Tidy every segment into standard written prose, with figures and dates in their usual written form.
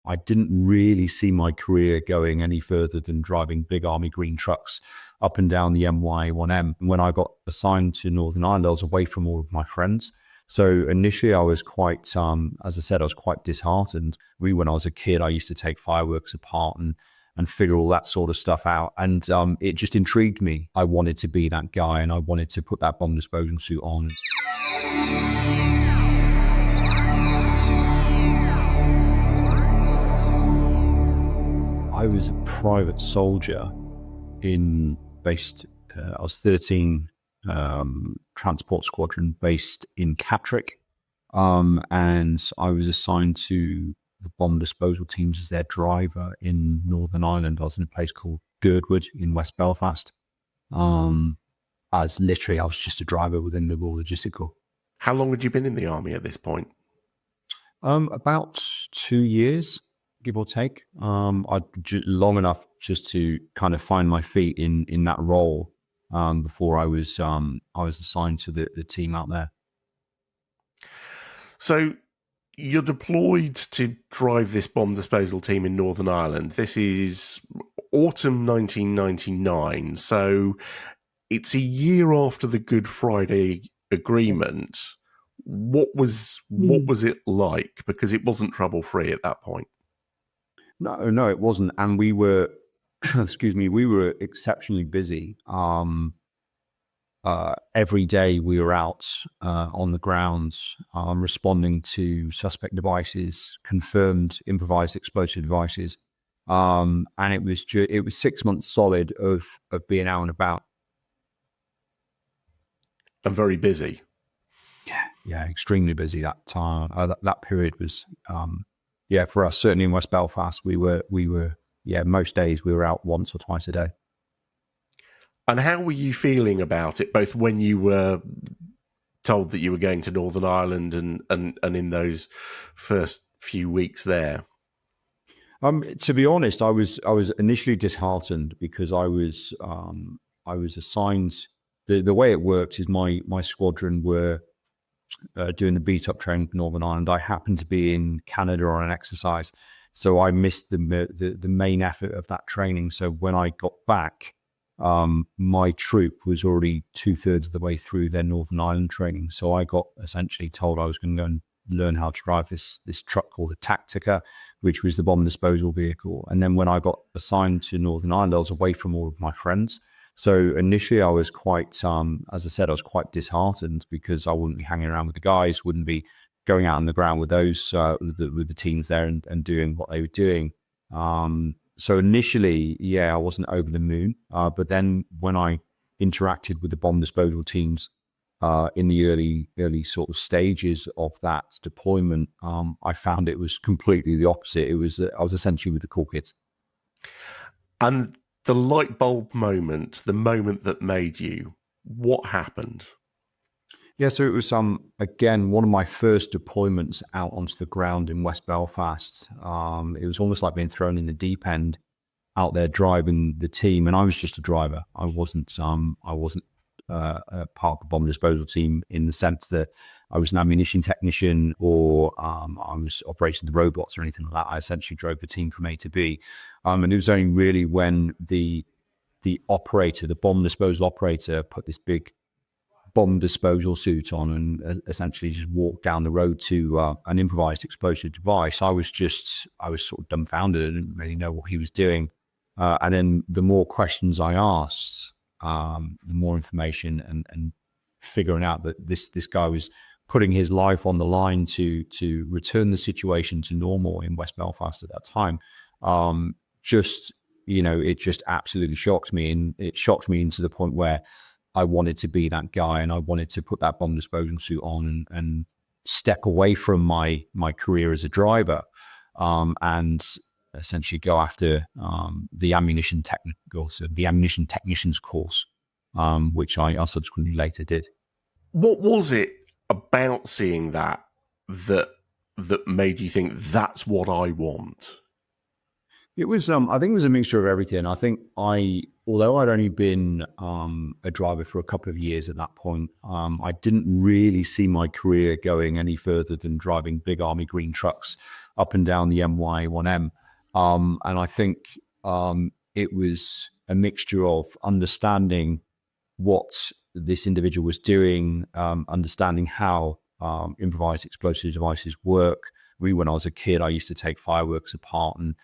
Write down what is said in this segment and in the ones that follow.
I didn't really see my career going any further than driving big army green trucks up and down the MY1M. When I got assigned to Northern Ireland, I was away from all of my friends. So initially I was quite, as I said, I was quite disheartened. When I was a kid, I used to take fireworks apart and figure all that sort of stuff out. And it just intrigued me. I wanted to be that guy, and I wanted to put that bomb disposal suit on. I was a private soldier I was 13 Transport Squadron based in Catterick. And I was assigned to the bomb disposal teams as their driver in Northern Ireland. I was in a place called Girdwood in West Belfast. I was just a driver within the Royal Logistical. How long had you been in the army at this point? About 2 years, give or take. Long enough just to kind of find my feet in that role before I was assigned to the team out there. So you're deployed to drive this bomb disposal team in Northern Ireland. This is autumn 1999. So it's a year after the Good Friday Agreement. What was it like? Because it wasn't trouble-free at that point. No, it wasn't. And we were, we were exceptionally busy. Every day we were out on the grounds responding to suspect devices, confirmed improvised explosive devices. And it was 6 months solid of being out and about. And very busy. Yeah, extremely busy that time. That period was, for us, certainly in West Belfast, we were, most days we were out once or twice a day. And how were you feeling about it, both when you were told that you were going to Northern Ireland and in those first few weeks there? To be honest, I was initially disheartened because I was assigned. The way it worked is my squadron were doing the beat up training for Northern Ireland. I happened to be in Canada on an exercise, so I missed the main effort of that training. So when I got back, my troop was already 2/3 of the way through their Northern Ireland training. So I got essentially told I was going to go and learn how to drive this truck called a Tactica, which was the bomb disposal vehicle. And then when I got assigned to Northern Ireland, I was away from all of my friends. So initially I was quite, as I said, I was quite disheartened because I wouldn't be hanging around with the guys, wouldn't be going out on the ground with those, with the teams there and doing what they were doing. So initially, I wasn't over the moon. But then when I interacted with the bomb disposal teams in the early sort of stages of that deployment, I found it was completely the opposite. I was essentially with the cool kids. And the light bulb moment, the moment that made you, what happened? Yeah, so it was again one of my first deployments out onto the ground in West Belfast. It was almost like being thrown in the deep end, out there driving the team, and I was just a driver. I wasn't part of the bomb disposal team in the sense that I was an ammunition technician or I was operating the robots or anything like that. I essentially drove the team from A to B, and it was only really when the operator, the bomb disposal operator, put this big bomb disposal suit on and essentially just walked down the road to an improvised explosive device. I was sort of dumbfounded. I didn't really know what he was doing. And then the more questions I asked, the more information and figuring out that this guy was putting his life on the line to return the situation to normal in West Belfast at that time. It just absolutely shocked me. And it shocked me into the point where I wanted to be that guy, and I wanted to put that bomb disposal suit on and step away from my career as a driver, and essentially go after the ammunition technician's course, which I subsequently later did. What was it about seeing that made you think that's what I want? It was, I think it was a mixture of everything. I think although I'd only been a driver for a couple of years at that point, I didn't really see my career going any further than driving big army green trucks up and down the MY1M. And I think it was a mixture of understanding what this individual was doing, understanding how improvised explosive devices work. When I was a kid, I used to take fireworks apart and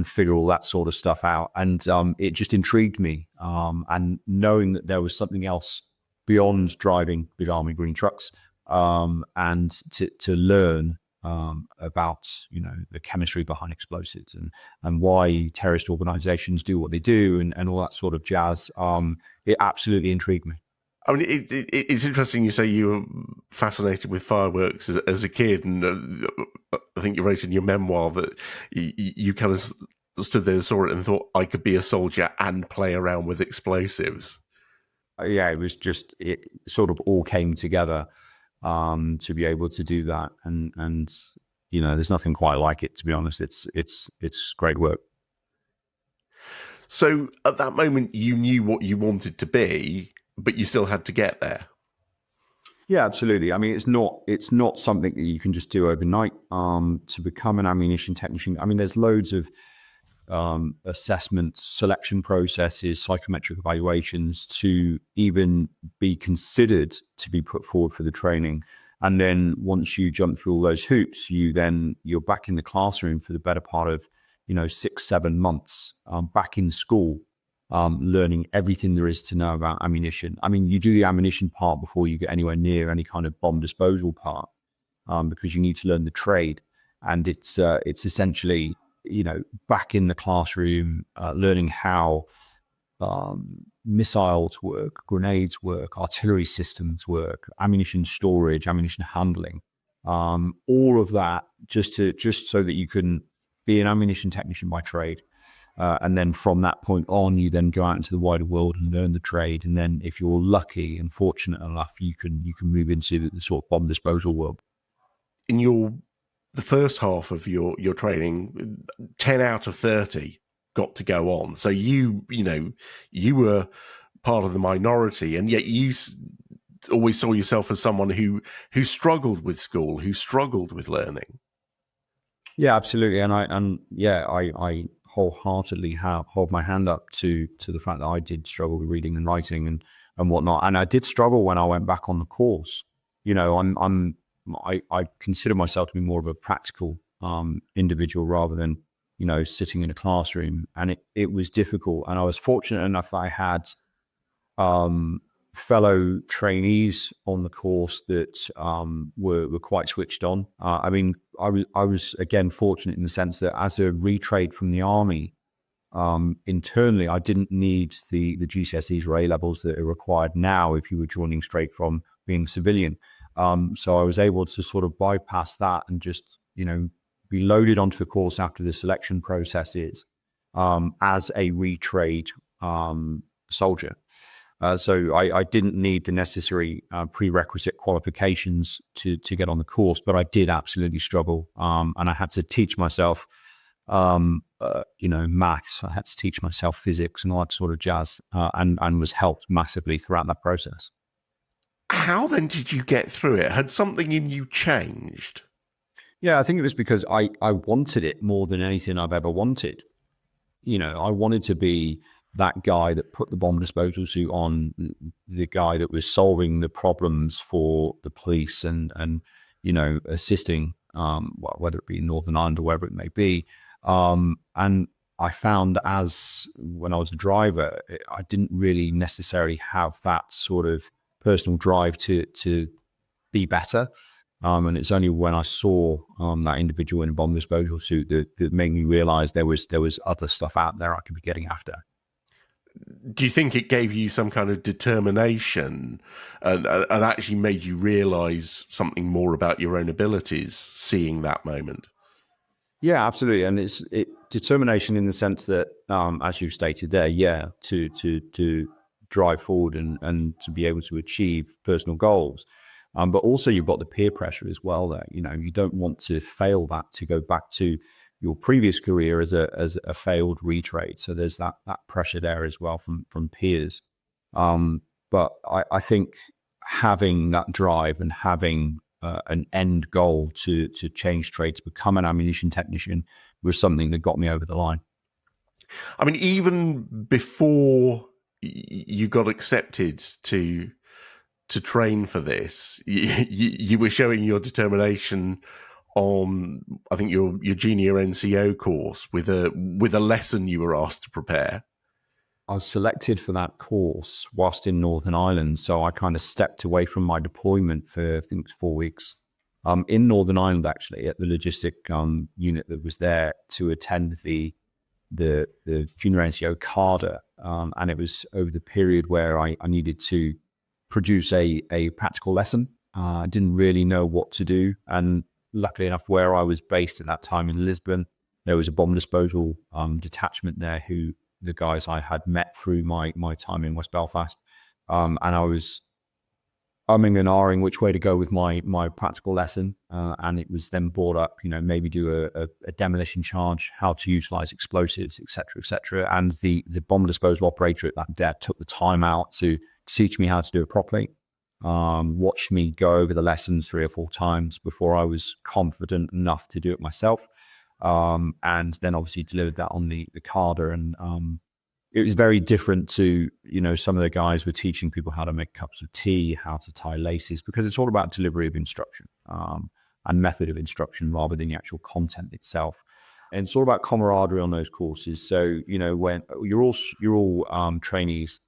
figure all that sort of stuff out. And it just intrigued me. And knowing that there was something else beyond driving big army green trucks, and to learn about the chemistry behind explosives and why terrorist organizations do what they do and all that sort of jazz. It absolutely intrigued me. I mean, it's interesting you say you were fascinated with fireworks as a kid, and I think you wrote in your memoir that you kind of stood there and saw it and thought, I could be a soldier and play around with explosives. Yeah, it was just, it sort of all came together to be able to do that. And there's nothing quite like it, to be honest. It's great work. So at that moment, you knew what you wanted to be, but you still had to get there. Yeah, absolutely. I mean, it's not something that you can just do overnight to become an ammunition technician. I mean, there's loads of assessment selection processes, psychometric evaluations to even be considered to be put forward for the training. And then once you jump through all those hoops, you're back in the classroom for the better part of 6-7 months, back in school, learning everything there is to know about ammunition. I mean, you do the ammunition part before you get anywhere near any kind of bomb disposal part, because you need to learn the trade. And it's essentially back in the classroom, learning how missiles work, grenades work, artillery systems work, ammunition storage, ammunition handling, all of that just so that you can be an ammunition technician by trade. And then from that point on, you then go out into the wider world and learn the trade. And then if you're lucky and fortunate enough, you can move into the sort of bomb disposal world. In the first half of your training, 10 out of 30 got to go on. So you were part of the minority, and yet you always saw yourself as someone who struggled with school, who struggled with learning. Yeah, absolutely. And I wholeheartedly hold my hand up to the fact that I did struggle with reading and writing and whatnot. And I did struggle when I went back on the course. I consider myself to be more of a practical individual rather than, sitting in a classroom. And it was difficult. And I was fortunate enough that I had fellow trainees on the course that were quite switched on. I mean, I was again fortunate in the sense that as a retrade from the army, internally, I didn't need the GCSEs or A levels that are required now if you were joining straight from being a civilian. So I was able to sort of bypass that and just, be loaded onto the course after the selection processes as a retrade soldier. So I didn't need the necessary prerequisite qualifications to get on the course, but I did absolutely struggle. And I had to teach myself, maths. I had to teach myself physics and all that sort of jazz, and was helped massively throughout that process. How then did you get through it? Had something in you changed? Yeah, I think it was because I wanted it more than anything I've ever wanted. I wanted to be that guy that put the bomb disposal suit on, the guy that was solving the problems for the police and assisting, whether it be in Northern Ireland or wherever it may be. And I found when I was a driver, I didn't really necessarily have that sort of personal drive to be better. And it's only when I saw that individual in a bomb disposal suit that made me realize there was other stuff out there I could be getting after. Do you think it gave you some kind of determination and actually made you realize something more about your own abilities, seeing that moment? Yeah, absolutely. And it's determination in the sense that, as you've stated there, to drive forward and to be able to achieve personal goals. But also you've got the peer pressure as well there. You don't want to fail that to go back to your previous career as a failed retrade. So there's that pressure there as well from peers. But I think having that drive and having an end goal to change trade, to become an ammunition technician, was something that got me over the line. I mean, even before you got accepted to train for this, you were showing your determination on, I think, your junior NCO course with a lesson you were asked to prepare. I was selected for that course whilst in Northern Ireland, so I kind of stepped away from my deployment for, I think it was 4 weeks, in Northern Ireland, actually, at the logistic unit that was there, to attend the junior NCO CARDA, and it was over the period where I needed to produce a practical lesson. I didn't really know what to do, and luckily enough, where I was based at that time in Lisbon, there was a bomb disposal detachment there, who the guys I had met through my time in West Belfast, and I was umming and ahhing which way to go with my practical lesson, and it was then brought up, maybe do a demolition charge, how to utilize explosives, etc., and the bomb disposal operator at that DET took the time out to teach me how to do it properly. Watched me go over the lessons 3 or 4 times before I was confident enough to do it myself, and then obviously delivered that on the CARDA, and it was very different to, some of the guys were teaching people how to make cups of tea, how to tie laces, because it's all about delivery of instruction, and method of instruction rather than the actual content itself. And it's all about camaraderie on those courses. So, when you're all trainees,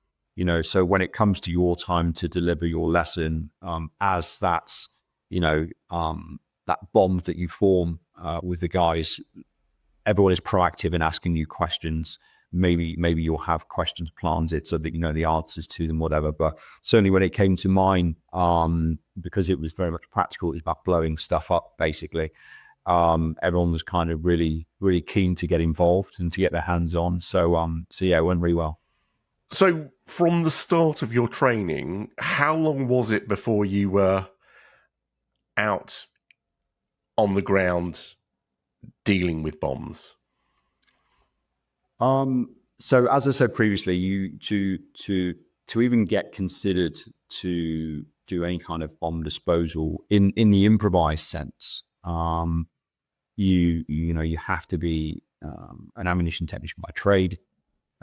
so when it comes to your time to deliver your lesson, as that's, that bond that you form with the guys, everyone is proactive in asking you questions. Maybe you'll have questions planted so that you know the answers to them, whatever. But certainly when it came to mine, because it was very much practical, it was about blowing stuff up, basically. Everyone was kind of really, really keen to get involved and to get their hands on. So yeah, it went really well. So from the start of your training, how long was it before you were out on the ground dealing with bombs? So as I said previously, you to even get considered to do any kind of bomb disposal in the improvised sense, you have to be an ammunition technician by trade.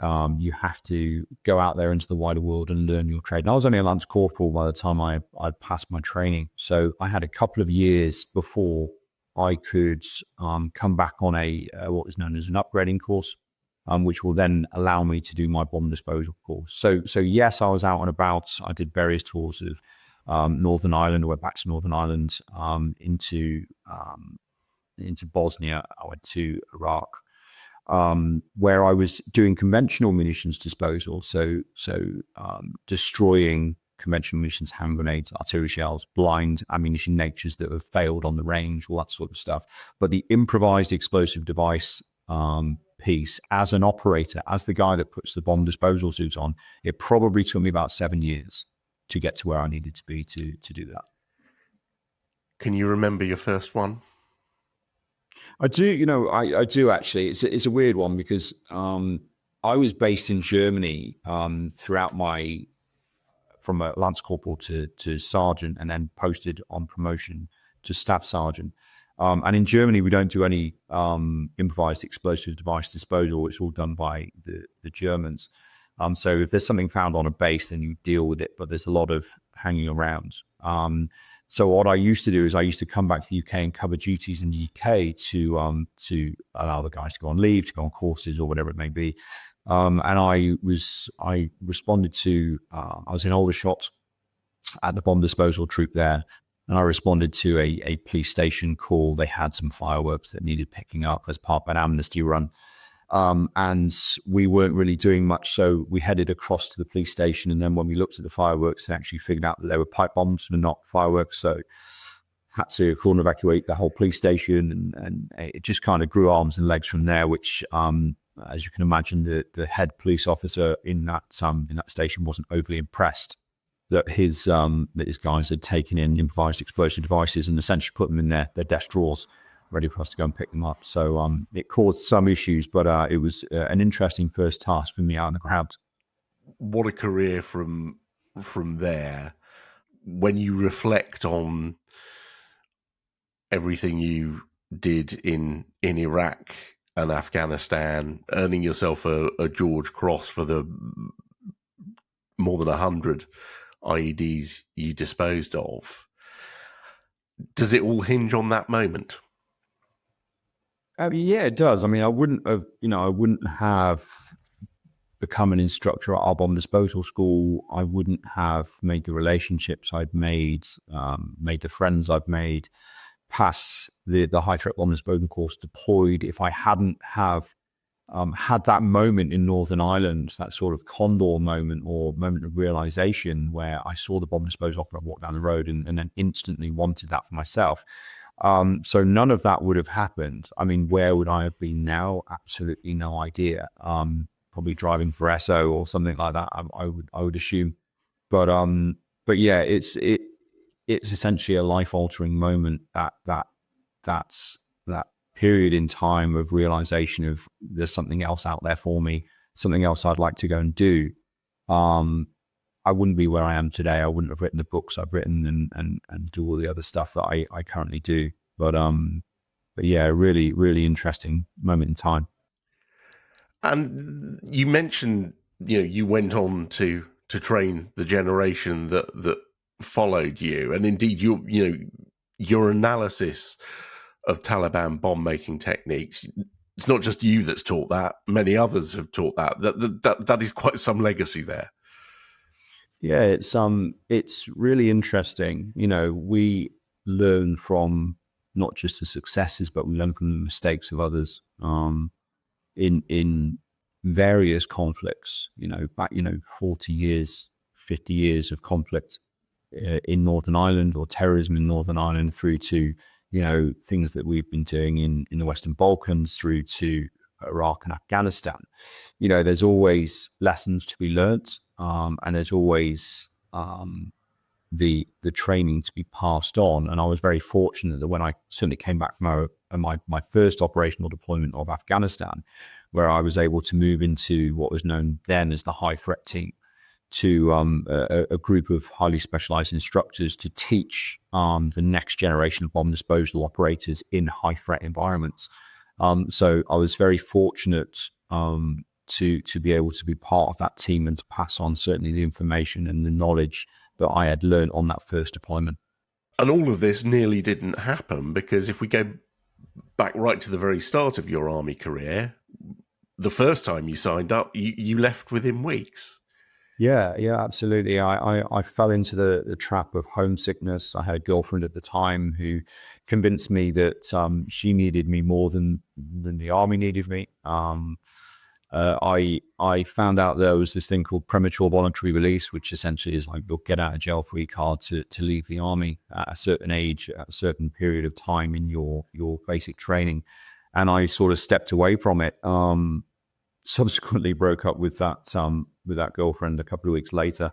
You have to go out there into the wider world and learn your trade. And I was only a lance corporal by the time I'd passed my training, so I had a couple of years before I could come back on a what is known as an upgrading course, which will then allow me to do my bomb disposal course. So yes, I was out and about. I did various tours of Northern Ireland. I went back to Northern Ireland, into Bosnia. I went to Iraq, where I was doing conventional munitions disposal. So destroying conventional munitions, hand grenades, artillery shells, blind ammunition natures that have failed on the range, all that sort of stuff. But the improvised explosive device piece, as an operator, as the guy that puts the bomb disposal suits on, it probably took me about 7 years to get to where I needed to be to do that. Can you remember your first one? I do, I do actually. It's a weird one because I was based in Germany throughout from a lance corporal to sergeant, and then posted on promotion to staff sergeant. And in Germany, we don't do any improvised explosive device disposal. It's all done by the Germans. So if there's something found on a base, then you deal with it, but there's a lot of hanging around. So what I used to do is I used to come back to the UK and cover duties in the UK to allow the guys to go on leave, to go on courses or whatever it may be. And I responded to, I was in Aldershot at the bomb disposal troop there, and I responded to a police station call. They had some fireworks that needed picking up as part of an amnesty run. And we weren't really doing much, so we headed across to the police station, and then when we looked at the fireworks, they actually figured out that they were pipe bombs and not fireworks, so had to call and evacuate the whole police station, and it just kind of grew arms and legs from there, which, as you can imagine, the head police officer in that station wasn't overly impressed that his guys had taken in improvised explosive devices and essentially put them in their desk drawers, ready for us to go and pick them up. So it caused some issues, but it was an interesting first task for me out in the crowd. What a career from there. When you reflect on everything you did in Iraq and Afghanistan, earning yourself a George Cross for the more than 100 IEDs you disposed of. Does it all hinge on that moment? Yeah, it does. I mean, I wouldn't have become an instructor at our bomb disposal school. I wouldn't have made the relationships I'd made the friends I've made, pass the high threat bomb disposal course, deployed, if I hadn't have had that moment in Northern Ireland, that sort of condor moment or moment of realization where I saw the bomb disposal operator walk down the road and then instantly wanted that for myself. So none of that would have happened. I mean, where would I have been now? Absolutely no idea. Probably driving for SO or something like that. I would assume. But yeah, it's essentially a life altering moment that's that period in time of realization of there's something else out there for me, something else I'd like to go and do. I wouldn't be where I am today. I wouldn't have written the books I've written and do all the other stuff that I currently do. But yeah, really, really interesting moment in time. And you mentioned, you went on to train the generation that followed you, and indeed your analysis of Taliban bomb making techniques. It's not just you that's taught that; many others have taught that. That is quite some legacy there. Yeah, it's really interesting. We learn from not just the successes, but we learn from the mistakes of others. In various conflicts, back 40 years, 50 years of conflict in Northern Ireland, or terrorism in Northern Ireland, through to things that we've been doing in the Western Balkans, through to Iraq and Afghanistan. There's always lessons to be learnt, and there's always the training to be passed on. And I was very fortunate that when I certainly came back from my first operational deployment of Afghanistan, where I was able to move into what was known then as the high threat team, to a group of highly specialized instructors to teach the next generation of bomb disposal operators in high threat environments. So I was very fortunate to be able to be part of that team and to pass on certainly the information and the knowledge that I had learned on that first deployment. And all of this nearly didn't happen because if we go back right to the very start of your army career, the first time you signed up, you left within weeks. Yeah, absolutely. I fell into the trap of homesickness. I had a girlfriend at the time who convinced me that she needed me more than the army needed me. I found out there was this thing called premature voluntary release, which essentially is like your get out of jail free card to leave the army at a certain age, at a certain period of time in your basic training. And I sort of stepped away from it. Subsequently broke up with that girlfriend a couple of weeks later,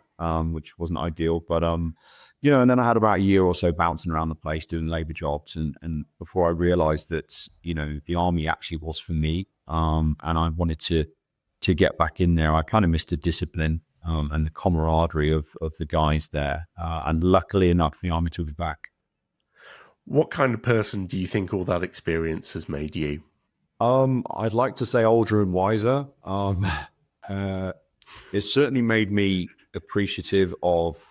which wasn't ideal. But and then I had about a year or so bouncing around the place doing labor jobs, and before I realized that the army actually was for me, and I wanted to get back in there. I kind of missed the discipline and the camaraderie of the guys there, and luckily enough, the army took us back. What kind of person do you think all that experience has made you? I'd like to say older and wiser. It certainly made me appreciative of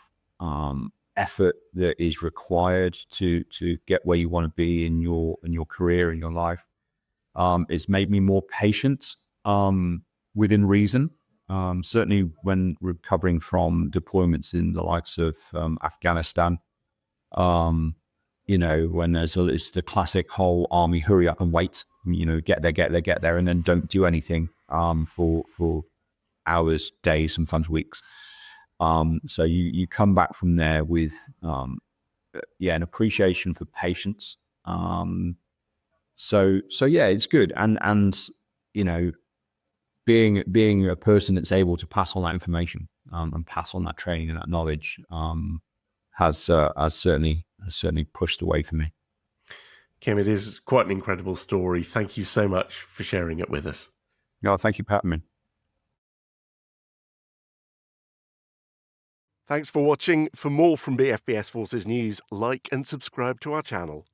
effort that is required to get where you want to be in your career, in your life. It's made me more patient within reason. Certainly when recovering from deployments in the likes of Afghanistan. When it's the classic whole army hurry up and wait, get there, and then don't do anything for hours, days, sometimes weeks. So you come back from there with an appreciation for patience. So yeah, it's good, and being a person that's able to pass on that information and pass on that training and that knowledge has certainly pushed the way for me. Kim, it is quite an incredible story. Thank you so much for sharing it with us. No, thank you for having me. Thanks for watching. For more from BFBS Forces News, like and subscribe to our channel.